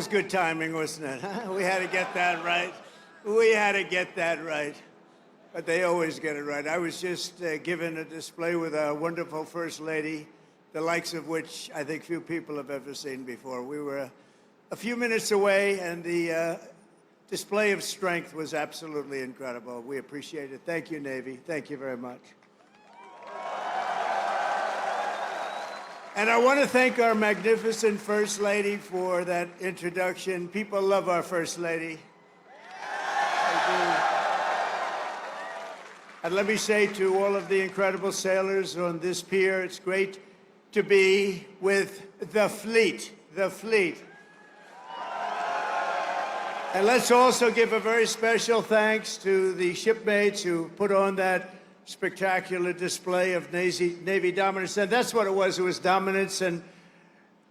was good timing, wasn't it? Huh? We had to get that right. We had to get that right. But they always get it right. I was just given a display with a wonderful First Lady, the likes of which I think few people have ever seen before. We were a few minutes away, and the display of strength was absolutely incredible. We appreciate it. Thank you, Navy. Thank you very much. And I want to thank our magnificent First Lady for that introduction. People love our First Lady. And let me say to all of the incredible sailors on this pier, it's great to be with the fleet, the fleet. And let's also give a very special thanks to the shipmates who put on that spectacular display of Navy dominance. And that's what it was dominance. And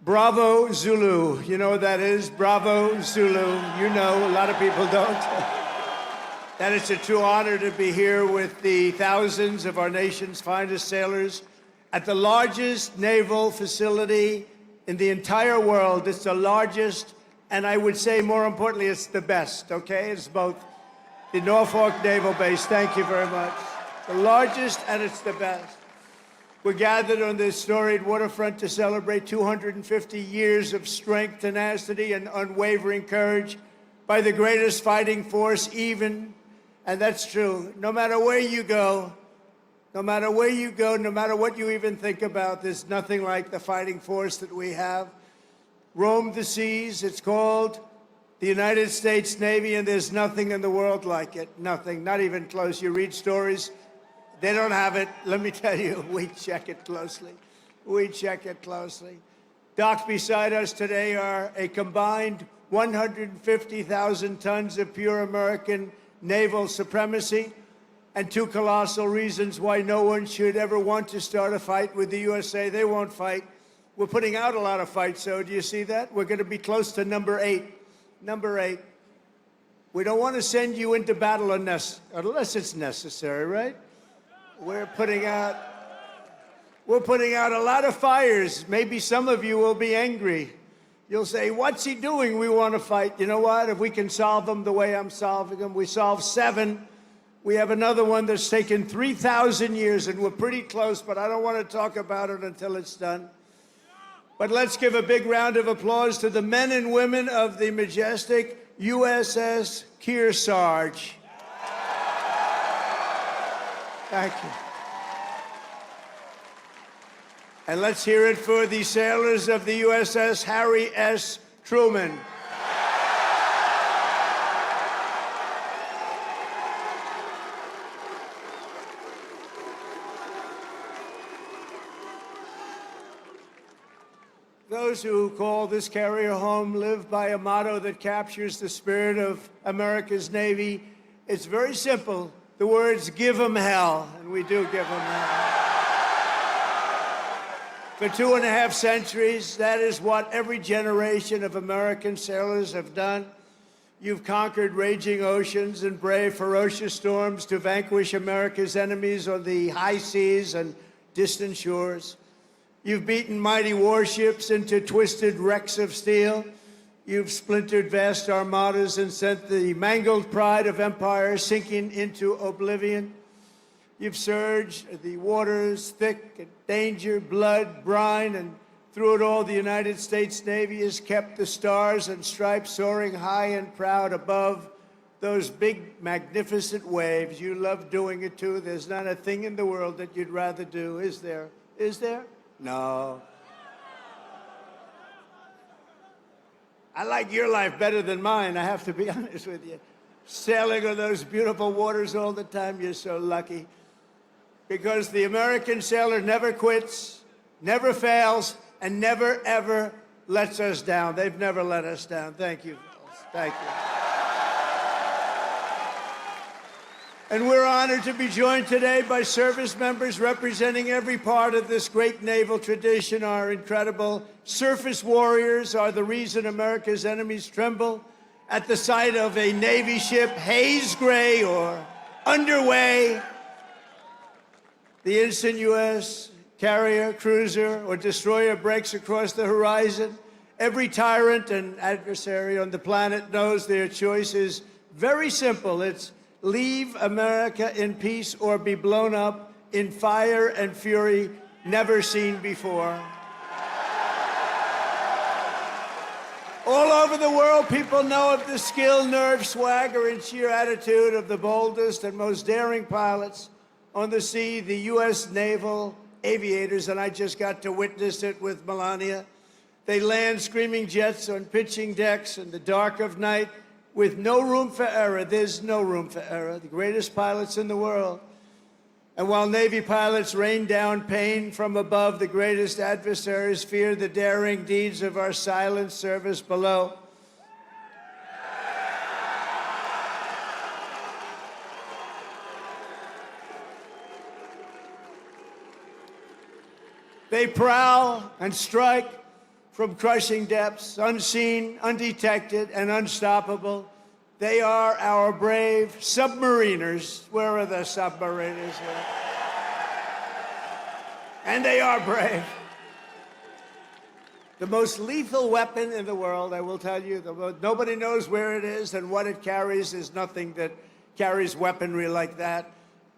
bravo, Zulu. You know what that is? Bravo, Zulu. You know, a lot of people don't. And it's a true honor to be here with the thousands of our nation's finest sailors at the largest naval facility in the entire world. It's the largest, and I would say more importantly, it's the best, okay? It's both the Norfolk Naval Base. Thank you very much. The largest, and it's the best. We're gathered on this storied waterfront to celebrate 250 years of strength, tenacity, and unwavering courage by the greatest fighting force even. And that's true. No matter where you go, no matter where you go, no matter what you even think about, there's nothing like the fighting force that we have. Roam the seas, it's called the United States Navy, and there's nothing in the world like it. Nothing, not even close. You read stories, they don't have it. Let me tell you, we check it closely. We check it closely. Docked beside us today are a combined 150,000 tons of pure American naval supremacy, and two colossal reasons why no one should ever want to start a fight with the USA. They won't fight. We're putting out a lot of fights, so do you see that? We're going to be close to number 8. Number 8. We don't want to send you into battle unless it's necessary, right? We're putting out a lot of fires. Maybe some of you will be angry. You'll say, what's he doing? We want to fight. You know what? If we can solve them the way I'm solving them, we solve 7. We have another one that's taken 3,000 years, and we're pretty close, but I don't want to talk about it until it's done. But let's give a big round of applause to the men and women of the majestic USS Kearsarge. Thank you. And let's hear it for the sailors of the USS Harry S. Truman. Those who call this carrier home live by a motto that captures the spirit of America's Navy. It's very simple. The words, give 'em hell, and we do give 'em hell. For 2.5 centuries, that is what every generation of American sailors have done. You've conquered raging oceans and braved ferocious storms to vanquish America's enemies on the high seas and distant shores. You've beaten mighty warships into twisted wrecks of steel. You've splintered vast armadas and sent the mangled pride of empire sinking into oblivion. You've surged the waters thick in danger, blood, brine, and through it all, the United States Navy has kept the stars and stripes soaring high and proud above those big, magnificent waves. You love doing it, too. There's not a thing in the world that you'd rather do, is there? Is there? No. I like your life better than mine, I have to be honest with you. Sailing on those beautiful waters all the time, you're so lucky. Because the American sailor never quits, never fails, and never, ever lets us down. They've never let us down. Thank you, fellas. Thank you. And we're honored to be joined today by service members representing every part of this great naval tradition. Our incredible surface warriors are the reason America's enemies tremble at the sight of a Navy ship haze gray or underway. The instant U.S. carrier, cruiser, or destroyer breaks across the horizon, Every tyrant and adversary on the planet knows their choice is very simple. It's leave America in peace or be blown up in fire and fury never seen before. All over the world, people know of the skill, nerve, swagger, and sheer attitude of the boldest and most daring pilots on the sea, the U.S. naval aviators, and I just got to witness it with Melania. They land screaming jets on pitching decks in the dark of night with no room for error. There's no room for error. The greatest pilots in the world. And while Navy pilots rain down pain from above, the greatest adversaries fear the daring deeds of our silent service below. They prowl and strike from crushing depths, unseen, undetected, and unstoppable. They are our brave submariners. Where are the submariners here? And they are brave. The most lethal weapon in the world, I will tell you, nobody knows where it is and what it carries. There's nothing that carries weaponry like that.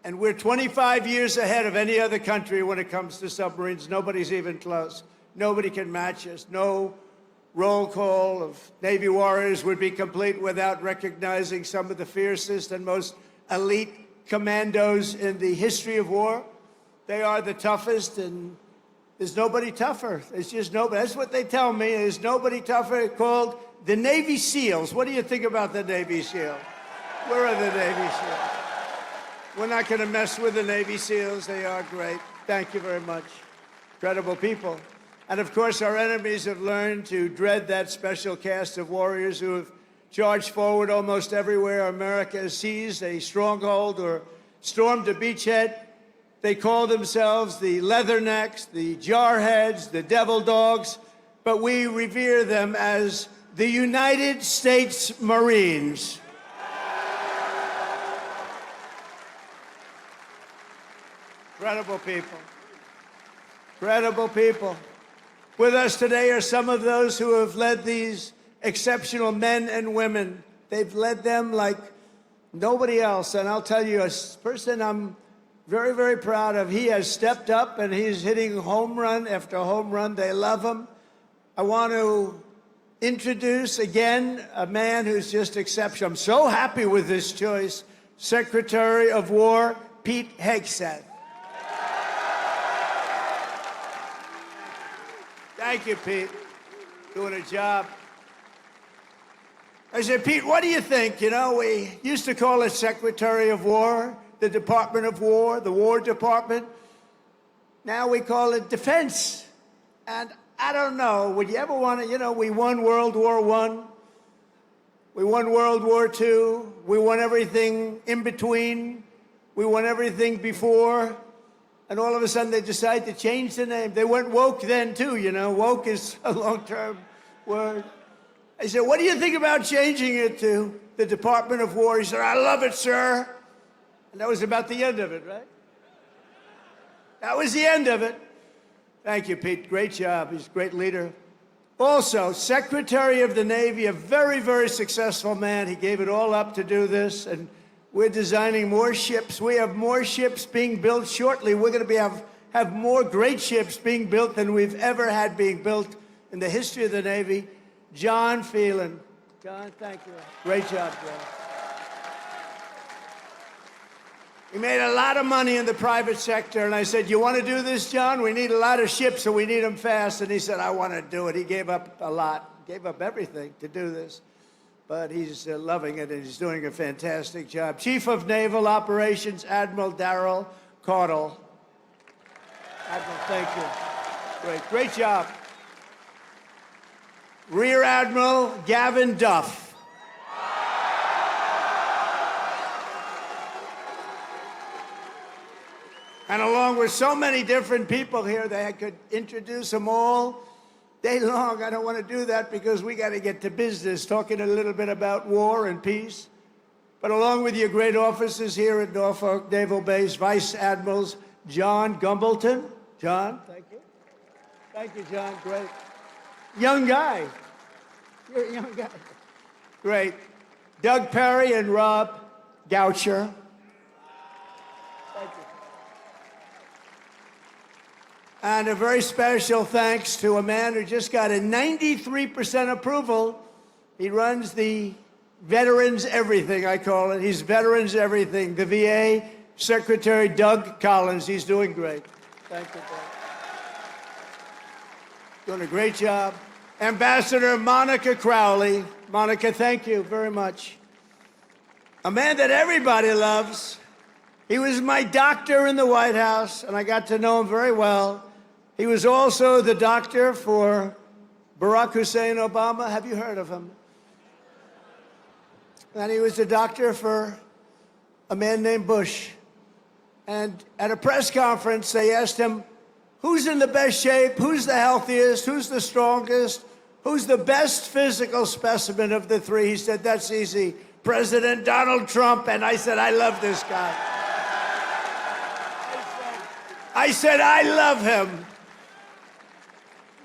And we're 25 years ahead of any other country when it comes to submarines. Nobody's even close. Nobody can match us. No roll call of Navy warriors would be complete without recognizing some of the fiercest and most elite commandos in the history of war. They are the toughest, and there's nobody tougher. There's just nobody. That's what they tell me. There's nobody tougher. Called the Navy SEALs. What do you think about the Navy SEALs? Where are the Navy SEALs? We're not going to mess with the Navy SEALs. They are great. Thank you very much. Incredible people. And of course, our enemies have learned to dread that special cast of warriors who have charged forward almost everywhere America has seized a stronghold or stormed a beachhead. They call themselves the Leathernecks, the Jarheads, the Devil Dogs, but we revere them as the United States Marines. Incredible people. Incredible people. With us today are some of those who have led these exceptional men and women. They've led them like nobody else. And I'll tell you, a person I'm very, very proud of. He has stepped up and he's hitting home run after home run. They love him. I want to introduce again a man who's just exceptional. I'm so happy with this choice. Secretary of War, Pete Hegseth. Thank you, Pete. Doing a job. I said, Pete, what do you think? You know, we used to call it Secretary of War, the Department of War, the War Department. Now we call it Defense. And I don't know, would you ever want to, you know, we won World War I. We won World War II. We won everything in between. We won everything before. And all of a sudden, they decide to change the name. They went woke then, too, you know. Woke is a long-term word. I said, what do you think about changing it to the Department of War? He said, I love it, sir. And that was about the end of it, right? That was the end of it. Thank you, Pete. Great job. He's a great leader. Also, Secretary of the Navy, a very, very successful man. He gave it all up to do this, and we're designing more ships. We have more ships being built shortly. We're going to have more great ships being built than we've ever had being built in the history of the Navy. John Phelan. John, thank you. Great job, John. He made a lot of money in the private sector, and I said, you want to do this, John? We need a lot of ships, and we need them fast. And he said, I want to do it. He gave up a lot, gave up everything to do this. But he's loving it, and he's doing a fantastic job. Chief of Naval Operations, Admiral Darrell Caudle. Admiral, thank you. Great job. Rear Admiral Gavin Duff. And along with so many different people here, they could introduce them all day long. I don't want to do that because we got to get to business, talking a little bit about war and peace. But along with your great officers here at Norfolk Naval Base, Vice Admirals John Gumbleton. John, thank you. Thank you, John. Great. Young guy. You're a young guy. Great. Doug Perry and Rob Goucher. Thank you. And a very special thanks to a man who just got a 93% approval. He runs the Veterans Everything, I call it. He's Veterans Everything. The VA Secretary Doug Collins. He's doing great. Thank you, Doug. Doing a great job. Ambassador Monica Crowley. Monica, thank you very much. A man that everybody loves. He was my doctor in the White House, and I got to know him very well. He was also the doctor for Barack Hussein Obama. Have you heard of him? And he was the doctor for a man named Bush. And at a press conference, they asked him, who's in the best shape? Who's the healthiest? Who's the strongest? Who's the best physical specimen of the three? He said, that's easy. President Donald Trump. And I said, I love this guy. I said, I love him.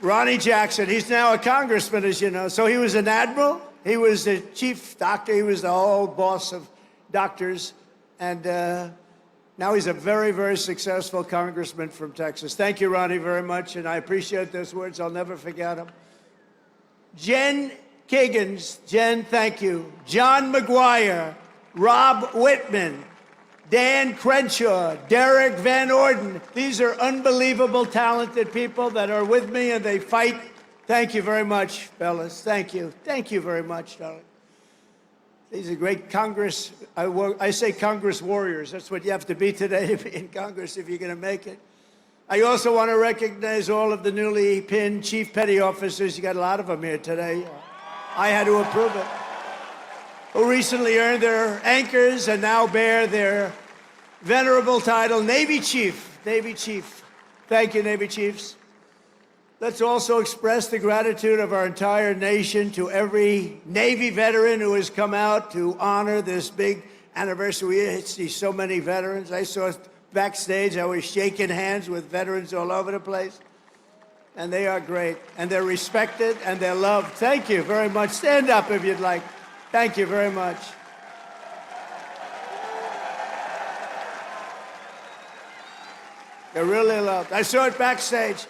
Ronnie Jackson, he's now a congressman, as you know. So he was an admiral. He was the chief doctor. He was the whole boss of doctors. And now he's a very, very successful congressman from Texas. Thank you, Ronnie, very much. And I appreciate those words. I'll never forget them. Jen Kiggins. Jen, thank you. John McGuire. Rob Whitman. Dan Crenshaw, Derek Van Orden. These are unbelievable, talented people that are with me, and they fight. Thank you very much, fellas. Thank you. Thank you very much, darling. These are great Congress. I say Congress warriors. That's what you have to be today to be in Congress if you're going to make it. I also want to recognize all of the newly pinned chief petty officers. You got a lot of them here today. I had to approve it. Who recently earned their anchors and now bear their venerable title, Navy Chief. Navy Chief. Thank you, Navy Chiefs. Let's also express the gratitude of our entire nation to every Navy veteran who has come out to honor this big anniversary. We see so many veterans. I saw backstage, I was shaking hands with veterans all over the place. And they are great. And they're respected and they're loved. Thank you very much. Stand up if you'd like. Thank you very much. They're really loved. I saw it backstage.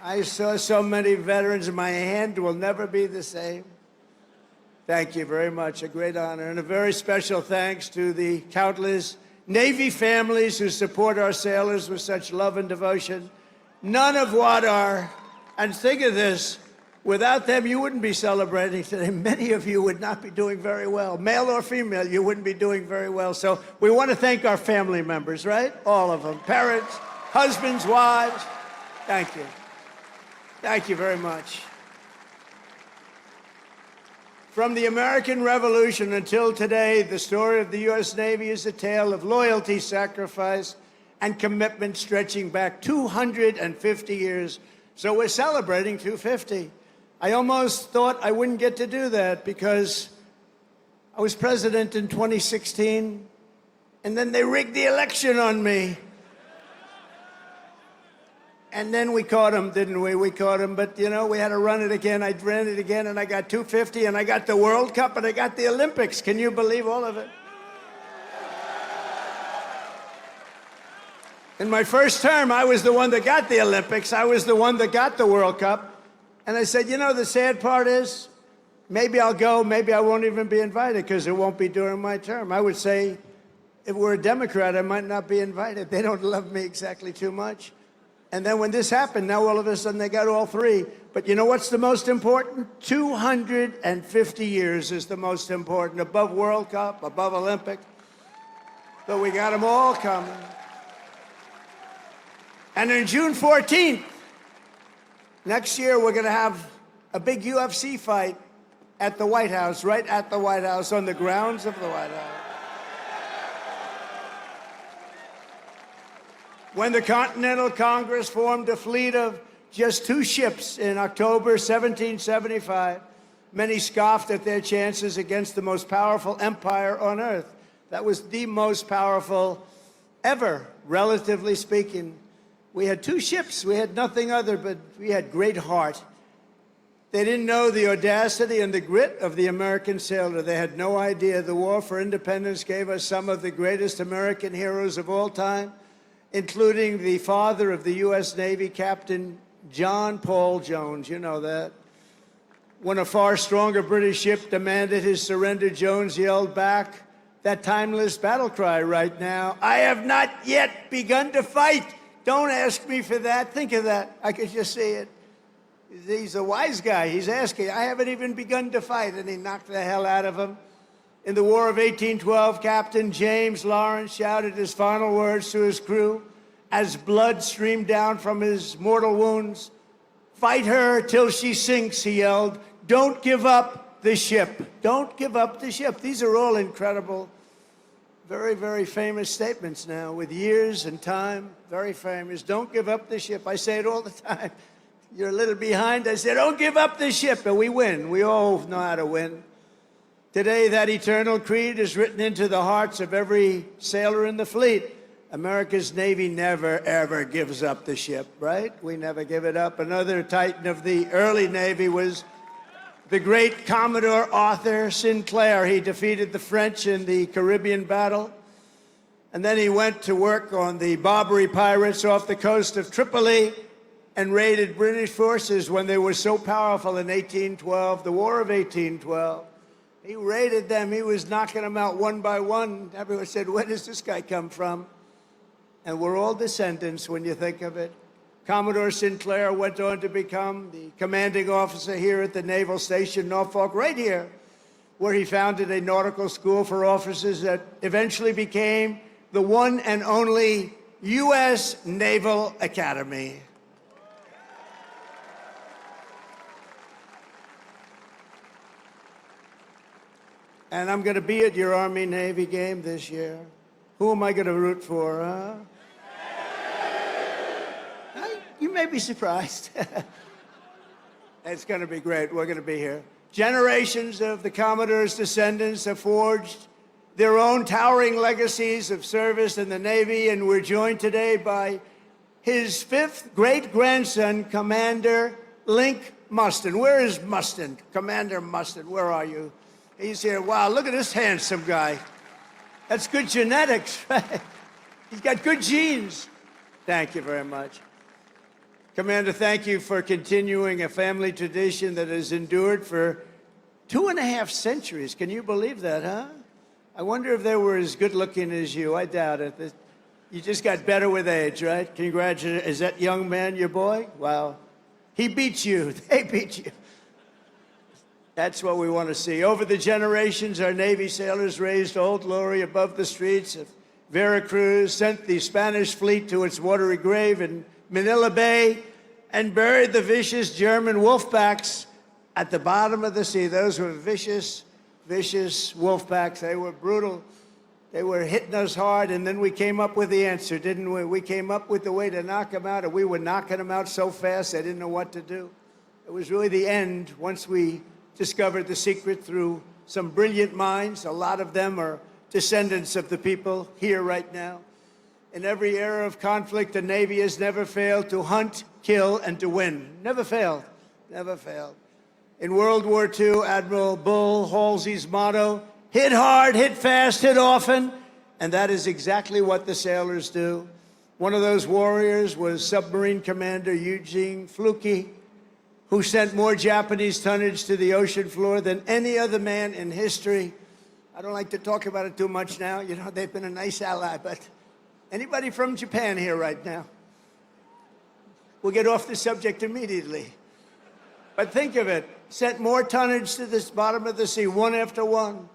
I saw so many veterans, and my hand will never be the same. Thank you very much. A great honor. And a very special thanks to the countless Navy families who support our sailors with such love and devotion. None of what are, and think of this, without them, you wouldn't be celebrating today. Many of you would not be doing very well. Male or female, you wouldn't be doing very well. So we want to thank our family members, right? All of them. Parents, husbands, wives. Thank you. Thank you very much. From the American Revolution until today, the story of the U.S. Navy is a tale of loyalty, sacrifice, and commitment stretching back 250 years. So we're celebrating 250. I almost thought I wouldn't get to do that because I was president in 2016, and then they rigged the election on me. And then we caught him, didn't we? We caught him, but you know, we had to run it again. I ran it again, and I got 250, and I got the World Cup, and I got the Olympics. Can you believe all of it? In my first term, I was the one that got the Olympics. I was the one that got the World Cup. And I said, you know, the sad part is, maybe I'll go, maybe I won't even be invited because it won't be during my term. I would say, if we're a Democrat, I might not be invited. They don't love me exactly too much. And then when this happened, now all of a sudden they got all three. But you know what's the most important? 250 years is the most important, above World Cup, above Olympic. But we got them all coming. And on June 14th, next year, we're going to have a big UFC fight at the White House, right at the White House, on the grounds of the White House. When the Continental Congress formed a fleet of just 2 ships in October 1775, many scoffed at their chances against the most powerful empire on earth. That was the most powerful ever, relatively speaking. We had 2 ships. We had nothing other, but we had great heart. They didn't know the audacity and the grit of the American sailor. They had no idea the war for independence gave us some of the greatest American heroes of all time, including the father of the U.S. Navy, Captain John Paul Jones. You know that. When a far stronger British ship demanded his surrender, Jones yelled back that timeless battle cry right now: "I have not yet begun to fight." Don't ask me for that. Think of that. I could just see it. He's a wise guy. He's asking, I haven't even begun to fight, and he knocked the hell out of him. In the War of 1812, Captain James Lawrence shouted his final words to his crew as blood streamed down from his mortal wounds. "Fight her till she sinks," he yelled. "Don't give up the ship. Don't give up the ship." These are all incredible, very, very famous statements now, with years and time, very famous. Don't give up the ship. I say it all the time. You're a little behind. I say, don't give up the ship, and we win. We all know how to win. Today, that eternal creed is written into the hearts of every sailor in the fleet. America's Navy never, ever gives up the ship, right? We never give it up. Another titan of the early Navy was the great Commodore Arthur Sinclair. He defeated the French in the Caribbean battle, and then he went to work on the Barbary pirates off the coast of Tripoli and raided British forces when they were so powerful in 1812, the War of 1812. He raided them. He was knocking them out one by one. Everyone said, where does this guy come from? And we're all descendants when you think of it. Commodore Sinclair went on to become the commanding officer here at the Naval Station Norfolk, right here, where he founded a nautical school for officers that eventually became the one and only U.S. Naval Academy. And I'm going to be at your Army-Navy game this year. Who am I going to root for, huh? You may be surprised. It's going to be great. We're going to be here. Generations of the Commodore's descendants have forged their own towering legacies of service in the Navy, and we're joined today by his fifth great-grandson, Commander Link Mustin. Where is Mustin? Commander Mustin, where are you? He's here. Wow, look at this handsome guy. That's good genetics, right? He's got good genes. Thank you very much. Commander, thank you for continuing a family tradition that has endured for 2.5 centuries. Can you believe that, huh? I wonder if they were as good looking as you. I doubt it. You just got better with age, right? Congratulations. Is that young man your boy? Wow. He beat you. They beat you. That's what we want to see. Over the generations, our Navy sailors raised Old Glory above the streets of Veracruz, sent the Spanish fleet to its watery grave in Manila Bay, and buried the vicious German wolfpacks at the bottom of the sea. Those were vicious, vicious wolfpacks. They were brutal. They were hitting us hard, and then we came up with the answer, didn't we? We came up with the way to knock them out, and we were knocking them out so fast they didn't know what to do. It was really the end once we discovered the secret through some brilliant minds. A lot of them are descendants of the people here right now. In every era of conflict, the Navy has never failed to hunt, kill, and to win. Never failed. Never failed. In World War II, Admiral Bull Halsey's motto, hit hard, hit fast, hit often, and that is exactly what the sailors do. One of those warriors was Submarine Commander Eugene Fluke, who sent more Japanese tonnage to the ocean floor than any other man in history. I don't like to talk about it too much now. You know, they've been a nice ally, but anybody from Japan here right now? We'll get off the subject immediately. But think of it, sent more tonnage to the bottom of the sea, one after one.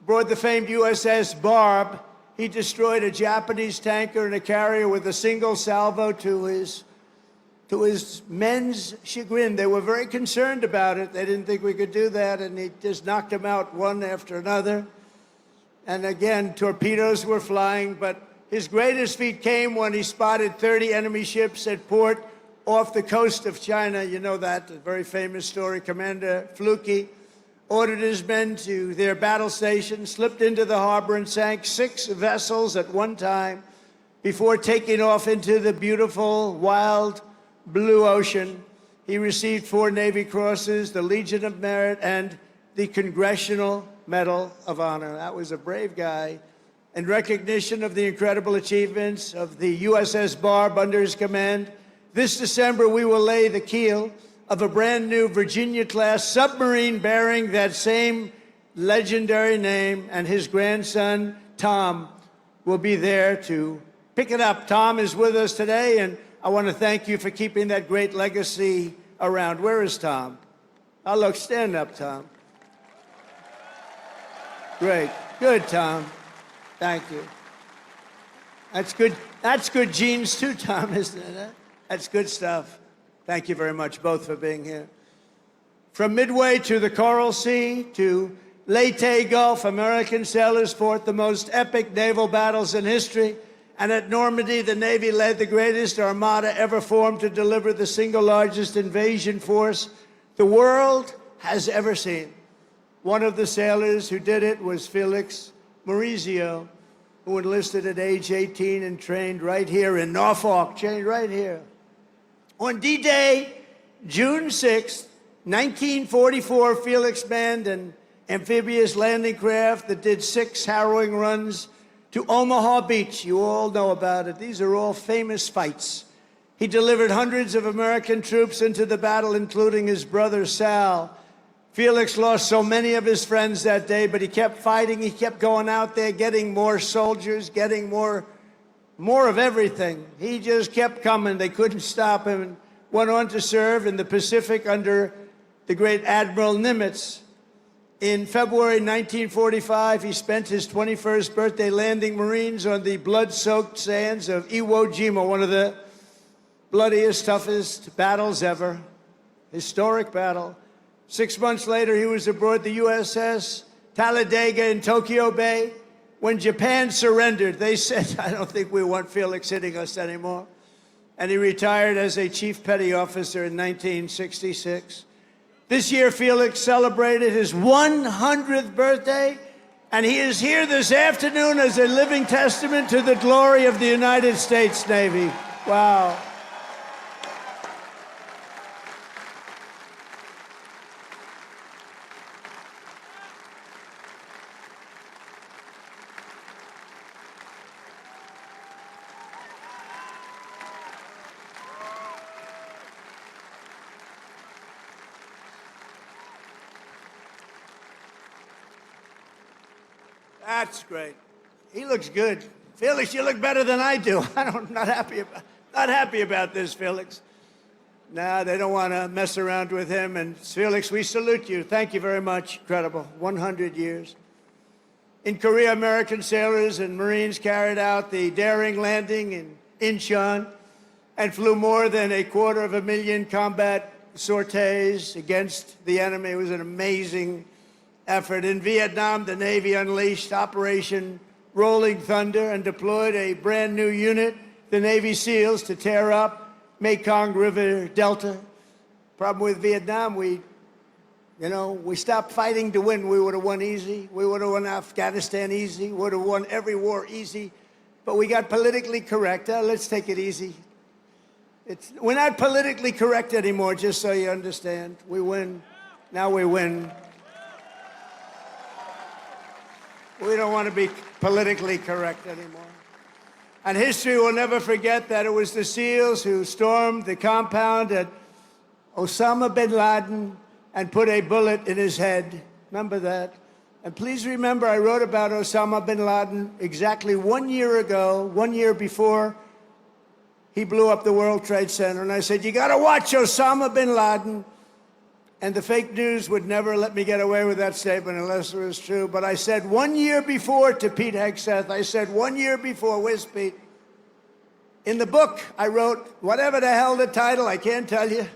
Aboard the famed USS Barb, he destroyed a Japanese tanker and a carrier with a single salvo to his men's chagrin. They were very concerned about it. They didn't think we could do that, and he just knocked them out one after another. And again, torpedoes were flying, but his greatest feat came when he spotted 30 enemy ships at port off the coast of China. You know that, a very famous story. Commander Fluke ordered his men to their battle station, slipped into the harbor, and sank 6 vessels at one time before taking off into the beautiful, wild, blue ocean. He received 4 Navy Crosses, the Legion of Merit, and the Congressional Medal of Honor. That was a brave guy. In recognition of the incredible achievements of the USS Barb under his command, this December we will lay the keel of a brand new Virginia-class submarine bearing that same legendary name, and his grandson, Tom, will be there to pick it up. Tom is with us today, and I want to thank you for keeping that great legacy around. Where is Tom? Oh, look, stand up, Tom. Great. Good, Tom. Thank you. That's good. That's good genes too, Tom, isn't it? That's good stuff. Thank you very much, both, for being here. From Midway to the Coral Sea to Leyte Gulf, American sailors fought the most epic naval battles in history. And at Normandy, the Navy led the greatest armada ever formed to deliver the single largest invasion force the world has ever seen. One of the sailors who did it was Felix Maurizio, who enlisted at age 18 and trained right here in Norfolk, trained right here. On D-Day, June 6, 1944, Felix manned an amphibious landing craft that did 6 harrowing runs to Omaha Beach. You all know about it. These are all famous fights. He delivered hundreds of American troops into the battle, including his brother Sal. Felix lost so many of his friends that day, but he kept fighting. He kept going out there, getting more soldiers, getting more of everything. He just kept coming. They couldn't stop him, and went on to serve in the Pacific under the great Admiral Nimitz. In February 1945, he spent his 21st birthday landing Marines on the blood-soaked sands of Iwo Jima, one of the bloodiest, toughest battles ever. Historic battle. 6 months later, he was aboard the USS Talladega in Tokyo Bay. When Japan surrendered, they said, I don't think we want Felix hitting us anymore. And he retired as a Chief Petty Officer in 1966. This year, Felix celebrated his 100th birthday, and he is here this afternoon as a living testament to the glory of the United States Navy. Wow. That's great. He looks good. Felix, you look better than I do. I'm not happy about this, Felix. No, they don't want to mess around with him. And Felix, we salute you. Thank you very much. Incredible. 100 years. In Korea, American sailors and Marines carried out the daring landing in Incheon and flew more than 250,000 combat sorties against the enemy. It was an amazing effort. In Vietnam, the Navy unleashed Operation Rolling Thunder and deployed a brand new unit, the Navy SEALs, to tear up Mekong River Delta. Problem with Vietnam, we stopped fighting to win. We would have won easy. We would have won Afghanistan easy. Would have won every war easy. But we got politically correct. Let's take it easy. We're not politically correct anymore, just so you understand. We win. Now we win. We don't want to be politically correct anymore. And history will never forget that it was the SEALs who stormed the compound at Osama bin Laden and put a bullet in his head. Remember that? And please remember, I wrote about Osama bin Laden exactly 1 year ago, 1 year before he blew up the World Trade Center. And I said, you got to watch Osama bin Laden. And the fake news would never let me get away with that statement unless it was true. But I said 1 year before to Pete Hegseth, I said 1 year before, where's Pete? In the book, I wrote, whatever the hell the title, I can't tell you.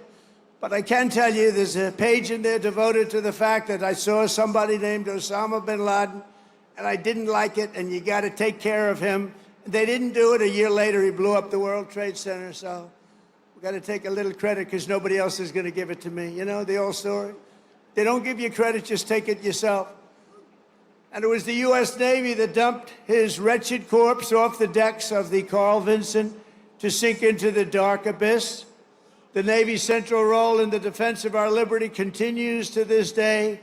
But I can tell you there's a page in there devoted to the fact that I saw somebody named Osama bin Laden, and I didn't like it, and you got to take care of him. They didn't do it. A year later, he blew up the World Trade Center, so we got to take a little credit because nobody else is going to give it to me. You know the old story? They don't give you credit, just take it yourself. And it was the U.S. Navy that dumped his wretched corpse off the decks of the Carl Vinson to sink into the dark abyss. The Navy's central role in the defense of our liberty continues to this day.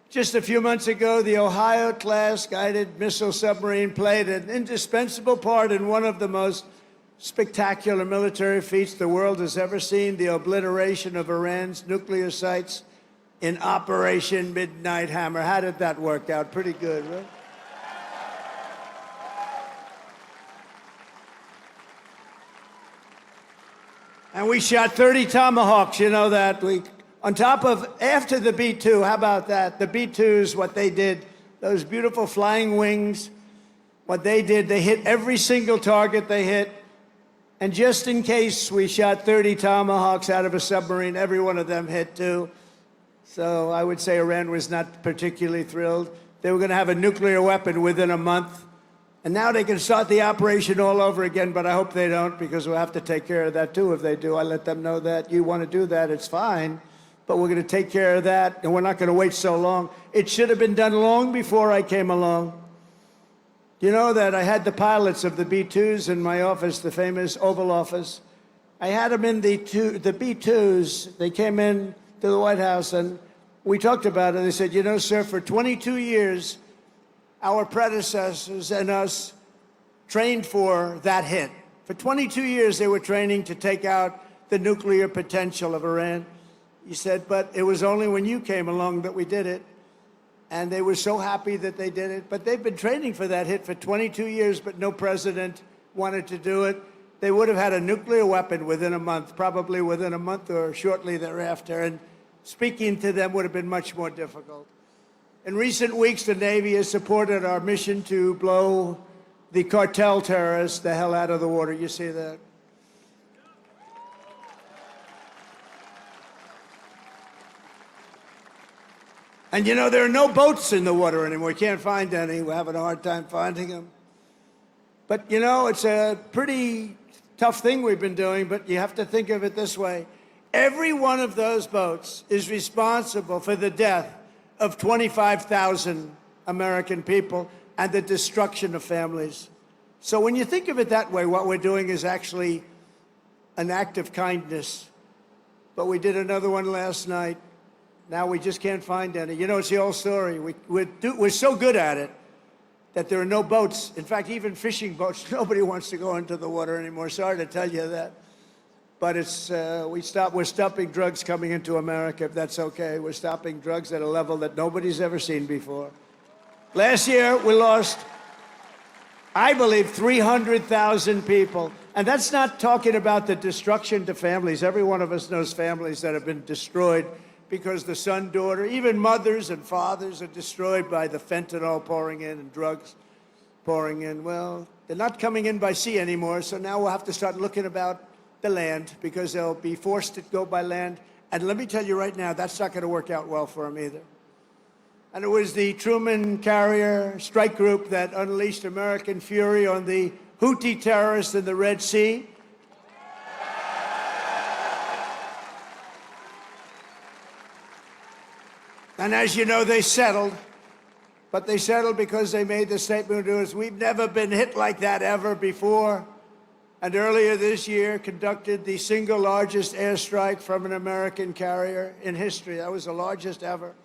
Just a few months ago, the Ohio-class guided missile submarine played an indispensable part in one of the most spectacular military feats the world has ever seen, the obliteration of Iran's nuclear sites in Operation Midnight Hammer. How did that work out? Pretty good, right? And we shot 30 Tomahawks, you know that. On top of, after the B-2, how about that? The B-2s, what they did, those beautiful flying wings, what they did, they hit every single target they hit. And just in case we shot 30 Tomahawks out of a submarine, every one of them hit too. So I would say Iran was not particularly thrilled. They were going to have a nuclear weapon within a month. And now they can start the operation all over again, but I hope they don't, because we'll have to take care of that too if they do. I let them know that you want to do that, it's fine. But we're going to take care of that, and we're not going to wait so long. It should have been done long before I came along. You know that I had the pilots of the B-2s in my office, the famous Oval Office. I had them in the B-2s. They came in to the White House, and we talked about it. They said, you know, sir, for 22 years, our predecessors and us trained for that hit. For 22 years, they were training to take out the nuclear potential of Iran. He said, but it was only when you came along that we did it. And they were so happy that they did it. But they've been training for that hit for 22 years, but no president wanted to do it. They would have had a nuclear weapon within a month, probably within a month or shortly thereafter. And speaking to them would have been much more difficult. In recent weeks, the Navy has supported our mission to blow the cartel terrorists the hell out of the water. You see that? And you know, there are no boats in the water anymore. We can't find any. We're having a hard time finding them. But you know, it's a pretty tough thing we've been doing, but you have to think of it this way. Every one of those boats is responsible for the death of 25,000 American people and the destruction of families. So when you think of it that way, what we're doing is actually an act of kindness. But we did another one last night. Now we just can't find any. You know, it's the old story. We're so good at it that there are no boats. In fact, even fishing boats, nobody wants to go into the water anymore. Sorry to tell you that. But it's, we're stopping drugs coming into America, if that's okay. We're stopping drugs at a level that nobody's ever seen before. Last year, we lost, I believe, 300,000 people. And that's not talking about the destruction to families. Every one of us knows families that have been destroyed because the son, daughter, even mothers and fathers are destroyed by the fentanyl pouring in and drugs pouring in. Well, they're not coming in by sea anymore, so now we'll have to start looking about the land because they'll be forced to go by land. And let me tell you right now, that's not going to work out well for them either. And it was the Truman carrier strike group that unleashed American fury on the Houthi terrorists in the Red Sea. And as you know, they settled. But they settled because they made the statement to us, we've never been hit like that ever before. And earlier this year, conducted the single largest airstrike from an American carrier in history. That was the largest ever.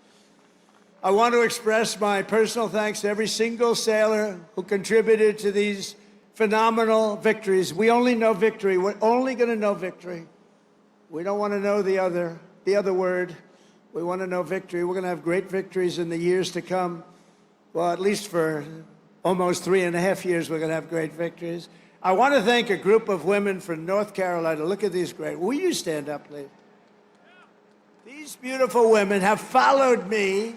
I want to express my personal thanks to every single sailor who contributed to these phenomenal victories. We only know victory. We're only going to know victory. We don't want to know the other word. We want to know victory. We're going to have great victories in the years to come. Well, at least for almost 3.5 years, we're going to have great victories. I want to thank a group of women from North Carolina. Look at these great. Will you stand up, please? These beautiful women have followed me.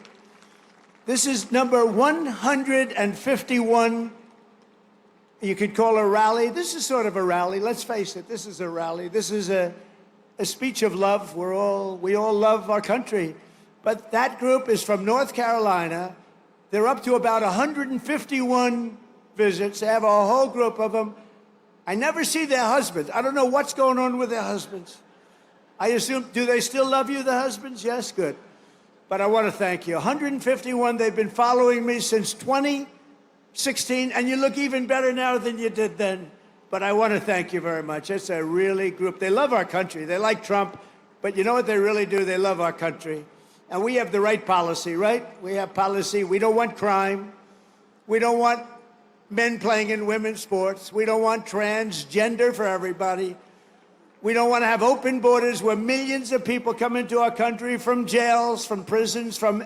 This is number 151. You could call a rally. This is sort of a rally. Let's face it, this is a rally. This is a speech of love. We all love our country. But that group is from North Carolina. They're up to about 151 visits. They have a whole group of them. I never see their husbands. I don't know what's going on with their husbands. I assume, do they still love you, the husbands? Yes, good. But I want to thank you. 151, they've been following me since 2016, and you look even better now than you did then. But I want to thank you very much. It's a really group. They love our country. They like Trump, but you know what they really do? They love our country. And we have the right policy, right? We have policy. We don't want crime. We don't want men playing in women's sports. We don't want transgender for everybody. We don't want to have open borders where millions of people come into our country from jails, from prisons, from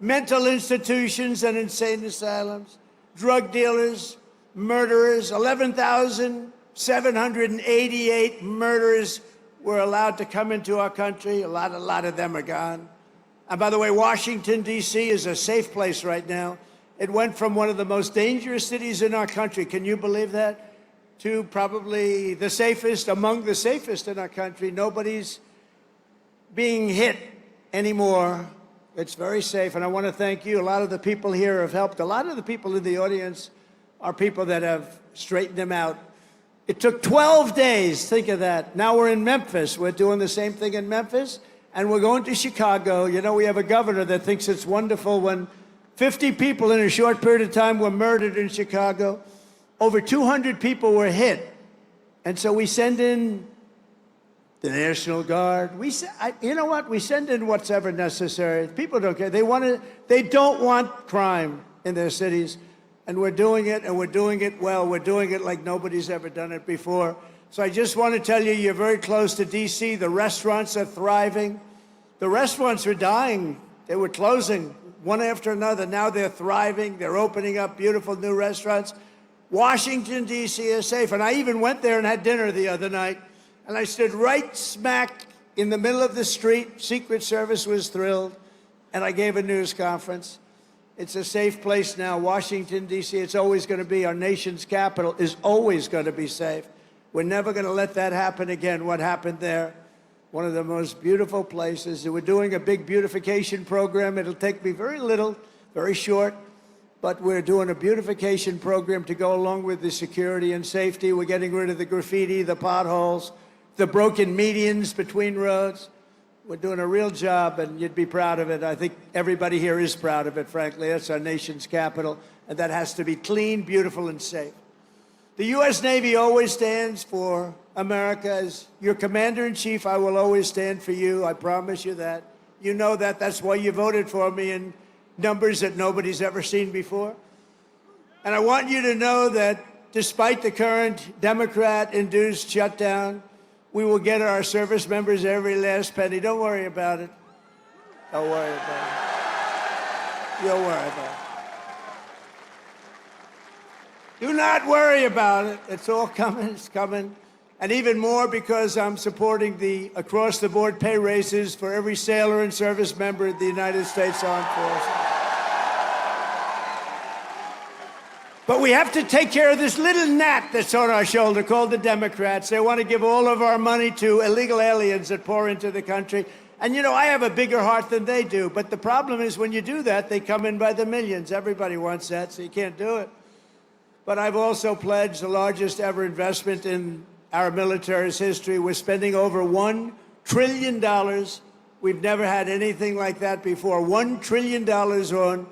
mental institutions and insane asylums, drug dealers, murderers. 11,788 murderers were allowed to come into our country. A lot of them are gone. And by the way, Washington, D.C. is a safe place right now. It went from one of the most dangerous cities in our country, can you believe that, to probably the safest, among the safest in our country. Nobody's being hit anymore. It's very safe, and I want to thank you. A lot of the people here have helped. A lot of the people in the audience are people that have straightened them out. It took 12 days, think of that. Now we're in Memphis. We're doing the same thing in Memphis, and we're going to Chicago. You know, we have a governor that thinks it's wonderful when 50 people in a short period of time were murdered in Chicago. Over 200 people were hit. And so we send in the National Guard. You know what? We send in what's ever necessary. People don't care. They don't want crime in their cities. And we're doing it, and we're doing it well. We're doing it like nobody's ever done it before. So I just want to tell you, you're very close to D.C. The restaurants are thriving. The restaurants are dying. They were closing one after another. Now they're thriving. They're opening up beautiful new restaurants. Washington, D.C. is safe. And I even went there and had dinner the other night. And I stood right smack in the middle of the street. Secret Service was thrilled. And I gave a news conference. It's a safe place now. Washington, D.C., it's always going to be. Our nation's capital is always going to be safe. We're never going to let that happen again, what happened there. One of the most beautiful places. We're doing a big beautification program. It'll take me very little, very short. But we're doing a beautification program to go along with the security and safety. We're getting rid of the graffiti, the potholes, the broken medians between roads. We're doing a real job, and you'd be proud of it. I think everybody here is proud of it, frankly. That's our nation's capital, and that has to be clean, beautiful, and safe. The U.S. Navy always stands for America. As your commander-in-chief, I will always stand for you. I promise you that. You know that. That's why you voted for me in numbers that nobody's ever seen before. And I want you to know that despite the current Democrat-induced shutdown, we will get our service members every last penny. Don't worry about it. Don't worry about it. You'll worry about it. Do not worry about it. It's all coming. It's coming. And even more because I'm supporting the across-the-board pay raises for every sailor and service member of the United States Armed Forces. But we have to take care of this little gnat that's on our shoulder called the Democrats. They want to give all of our money to illegal aliens that pour into the country. And, you know, I have a bigger heart than they do. But the problem is when you do that, they come in by the millions. Everybody wants that, so you can't do it. But I've also pledged the largest ever investment in our military's history. We're spending over $1 trillion. We've never had anything like that before. $1 trillion on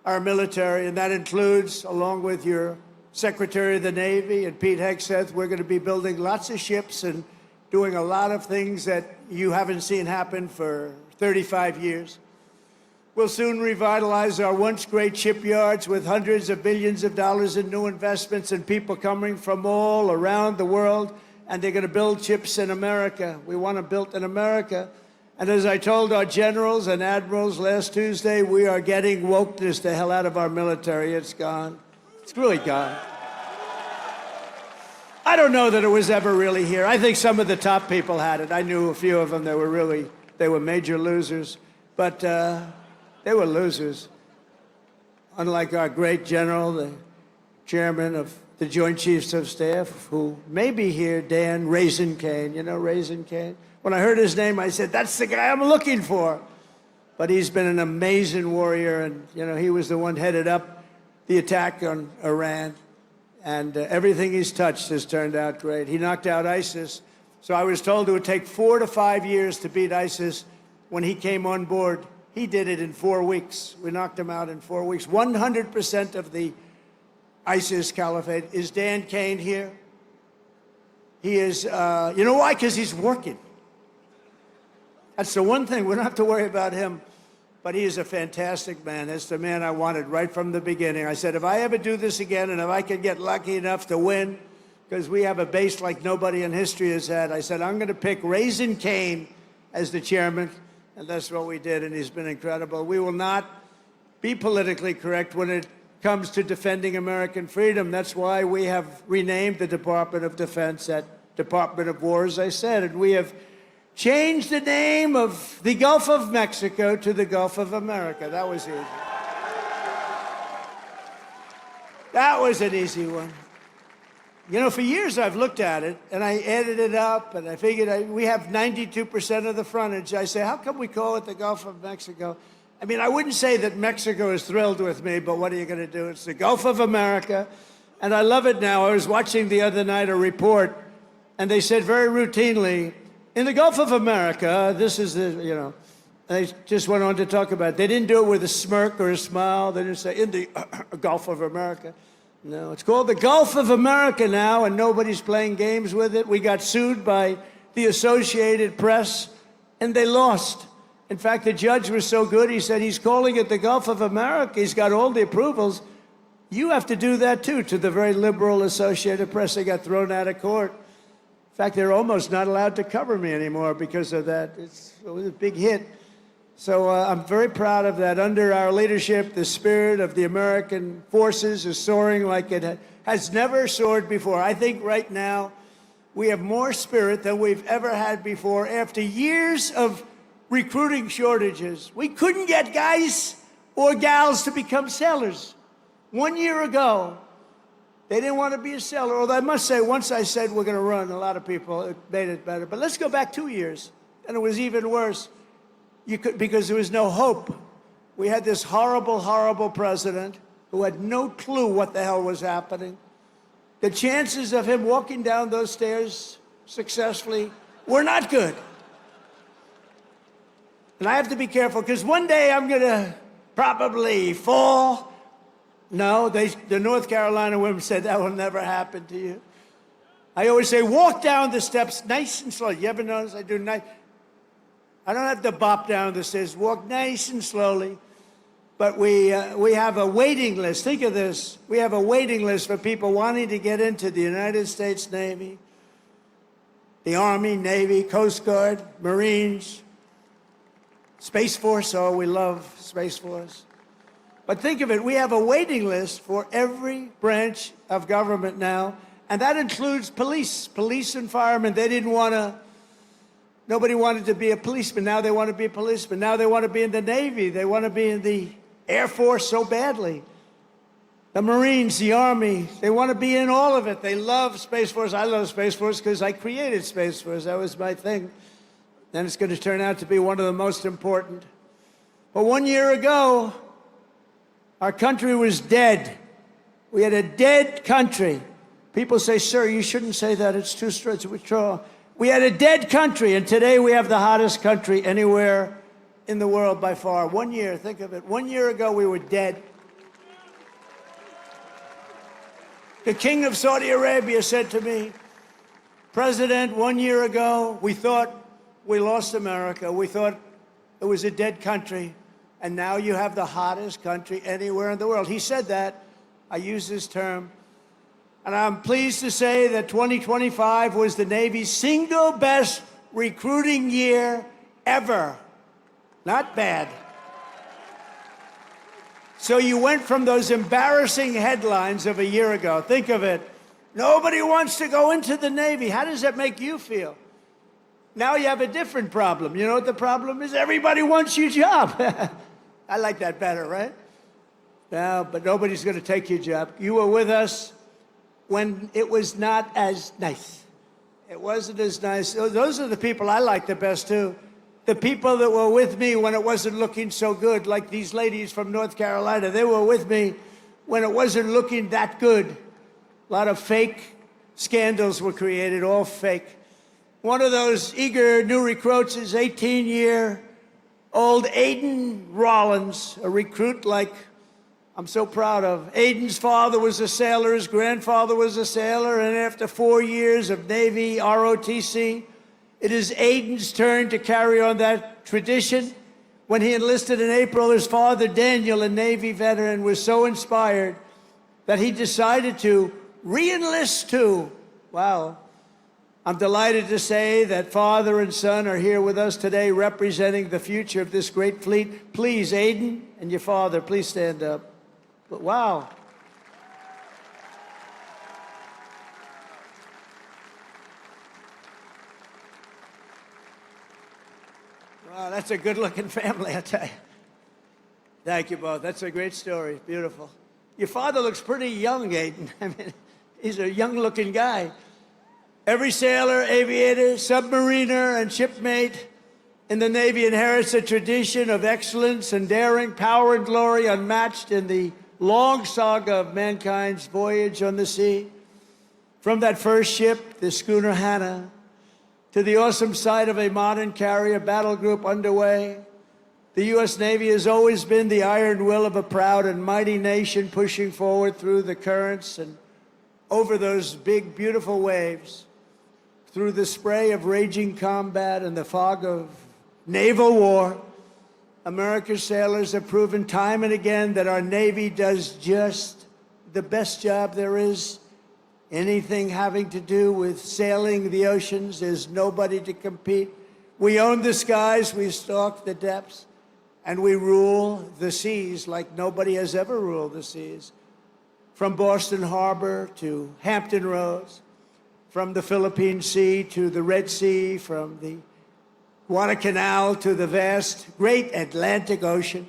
our military, and that includes, along with your Secretary of the Navy and Pete Hegseth, we're going to be building lots of ships and doing a lot of things that you haven't seen happen for 35 years. We'll soon revitalize our once great shipyards with hundreds of billions of dollars in new investments and people coming from all around the world, and they're going to build ships in America. We want them built in America. And as I told our generals and admirals last Tuesday, we are getting wokeness the hell out of our military. It's gone. It's really gone. I don't know that it was ever really here. I think some of the top people had it. I knew a few of them that were they were major losers. But they were losers. Unlike our great general, the chairman of the Joint Chiefs of Staff, who may be here, Dan Raisin Cain. You know Raisin Cain? When I heard his name, I said, that's the guy I'm looking for. But he's been an amazing warrior, and you know he was the one headed up the attack on Iran. And everything he's touched has turned out great. He knocked out ISIS. So I was told it would take 4 to 5 years to beat ISIS. When he came on board, he did it in 4 weeks. We knocked him out in 4 weeks. 100% of the ISIS caliphate. Is Dan Cain here? He is, you know why? Because he's working. That's the one thing. We don't have to worry about him. But he is a fantastic man. That's the man I wanted right from the beginning. I said, if I ever do this again and if I could get lucky enough to win, because we have a base like nobody in history has had, I said, I'm going to pick Raising Cane as the chairman. And that's what we did, and he's been incredible. We will not be politically correct when it comes to defending American freedom. That's why we have renamed the Department of Defense at Department of War, as I said, and we have changed the name of the Gulf of Mexico to the Gulf of America. That was easy. That was an easy one. You know, for years I've looked at it, and I added it up, and I figured we have 92% of the frontage. I say, how come we call it the Gulf of Mexico? I mean, I wouldn't say that Mexico is thrilled with me, but what are you going to do? It's the Gulf of America, and I love it now. I was watching the other night a report, and they said very routinely, in the Gulf of America, this is the, you know, they just went on to talk about it. They didn't do it with a smirk or a smile. They didn't say, in the Gulf of America. No, it's called the Gulf of America now, and nobody's playing games with it. We got sued by the Associated Press, and they lost. In fact, the judge was so good, he said, he's calling it the Gulf of America. He's got all the approvals. You have to do that, too, to the very liberal Associated Press. They got thrown out of court. In fact, they're almost not allowed to cover me anymore because of that. It was a big hit. So I'm very proud of that. Under our leadership, the spirit of the American forces is soaring like it has never soared before. I think right now we have more spirit than we've ever had before. After years of recruiting shortages, we couldn't get guys or gals to become sailors. 1 year ago, they didn't want to be a sailor. Although I must say, once I said we're going to run, a lot of people, it made it better. But let's go back 2 years, and it was even worse. Because there was no hope. We had this horrible, horrible president who had no clue what the hell was happening. The chances of him walking down those stairs successfully were not good. And I have to be careful, because one day I'm going to probably fall. No, the North Carolina women said that will never happen to you. I always say, walk down the steps nice and slow. You ever notice I do nice? I don't have to bop down the stairs. Walk nice and slowly. But we have a waiting list. Think of this. We have a waiting list for people wanting to get into the United States Navy, the Army, Navy, Coast Guard, Marines, Space Force. Oh, we love Space Force. But think of it, we have a waiting list for every branch of government now, and that includes police and firemen. They didn't want to, nobody wanted to be a policeman. Now they want to be a policeman. Now they want to be in the Navy. They want to be in the Air Force so badly. The Marines, the Army, they want to be in all of it. They love Space Force. I love Space Force because I created Space Force. That was my thing. And it's going to turn out to be one of the most important. But 1 year ago, our country was dead. We had a dead country. People say, sir, you shouldn't say that. It's too straight. We had a dead country, and today we have the hottest country anywhere in the world by far. 1 year, think of it. 1 year ago, we were dead. The king of Saudi Arabia said to me, President, 1 year ago, we thought we lost America. We thought it was a dead country. And now you have the hottest country anywhere in the world. He said that. I use this term. And I'm pleased to say that 2025 was the Navy's single best recruiting year ever. Not bad. So you went from those embarrassing headlines of a year ago. Think of it. Nobody wants to go into the Navy. How does that make you feel? Now you have a different problem. You know what the problem is? Everybody wants your job. I like that better, right? No, but nobody's going to take your job. You were with us when it was not as nice. It wasn't as nice. Those are the people I like the best, too. The people that were with me when it wasn't looking so good, like these ladies from North Carolina. They were with me when it wasn't looking that good. A lot of fake scandals were created, all fake. One of those eager new recruits is 18-year-old Aiden Rollins, a recruit like I'm so proud of. Aiden's father was a sailor, his grandfather was a sailor, and after 4 years of Navy ROTC, it is Aiden's turn to carry on that tradition. When he enlisted in April, his father, Daniel, a Navy veteran, was so inspired that he decided to re-enlist too. Wow. I'm delighted to say that father and son are here with us today representing the future of this great fleet. Please, Aiden and your father, please stand up. But wow. Wow, that's a good-looking family, I tell you. Thank you both. That's a great story. Beautiful. Your father looks pretty young, Aiden. I mean, he's a young-looking guy. Every sailor, aviator, submariner, and shipmate in the Navy inherits a tradition of excellence and daring, power and glory unmatched in the long saga of mankind's voyage on the sea. From that first ship, the schooner Hannah, to the awesome sight of a modern carrier battle group underway, the U.S. Navy has always been the iron will of a proud and mighty nation pushing forward through the currents and over those big, beautiful waves, through the spray of raging combat and the fog of naval war. America's sailors have proven time and again that our Navy does just the best job there is. Anything having to do with sailing the oceans, there's nobody to compete. We own the skies, we stalk the depths, and we rule the seas like nobody has ever ruled the seas. From Boston Harbor to Hampton Roads, from the Philippine Sea to the Red Sea, from the Guadalcanal to the vast, great Atlantic Ocean.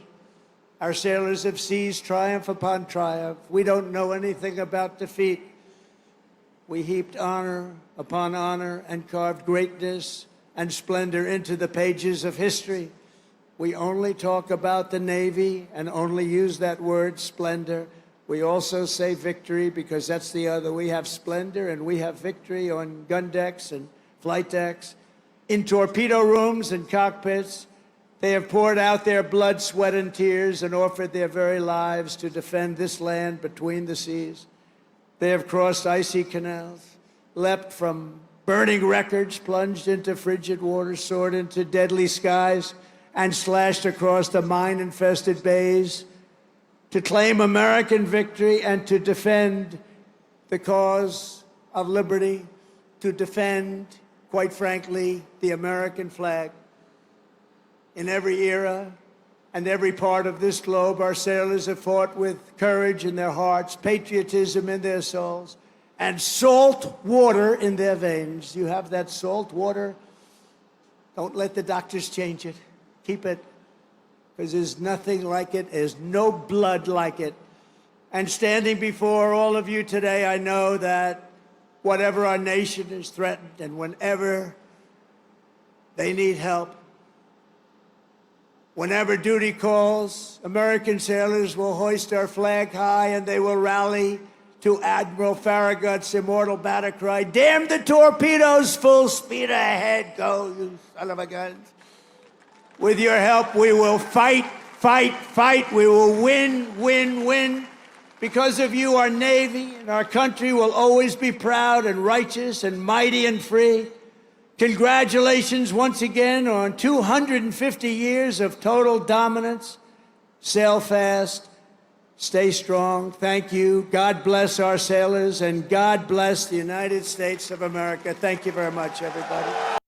Our sailors have seized triumph upon triumph. We don't know anything about defeat. We heaped honor upon honor and carved greatness and splendor into the pages of history. We only talk about the Navy and only use that word, splendor. We also say victory because that's the other. We have splendor and we have victory on gun decks and flight decks, in torpedo rooms and cockpits. They have poured out their blood, sweat, and tears and offered their very lives to defend this land between the seas. They have crossed icy canals, leapt from burning wreckage, plunged into frigid waters, soared into deadly skies, and slashed across the mine-infested bays to claim American victory and to defend the cause of liberty, to defend, quite frankly, the American flag. In every era and every part of this globe, our sailors have fought with courage in their hearts, patriotism in their souls, and salt water in their veins. You have that salt water. Don't let the doctors change it. Keep it, because there's nothing like it. There's no blood like it. And standing before all of you today, I know that whatever our nation is threatened and whenever they need help, whenever duty calls, American sailors will hoist our flag high and they will rally to Admiral Farragut's immortal battle cry, "Damn the torpedoes, full speed ahead, go, you son of a gun." With your help, we will fight, fight, fight. We will win, win, win. Because of you, our Navy and our country will always be proud and righteous and mighty and free. Congratulations once again on 250 years of total dominance. Sail fast, stay strong. Thank you. God bless our sailors, and God bless the United States of America. Thank you very much, everybody.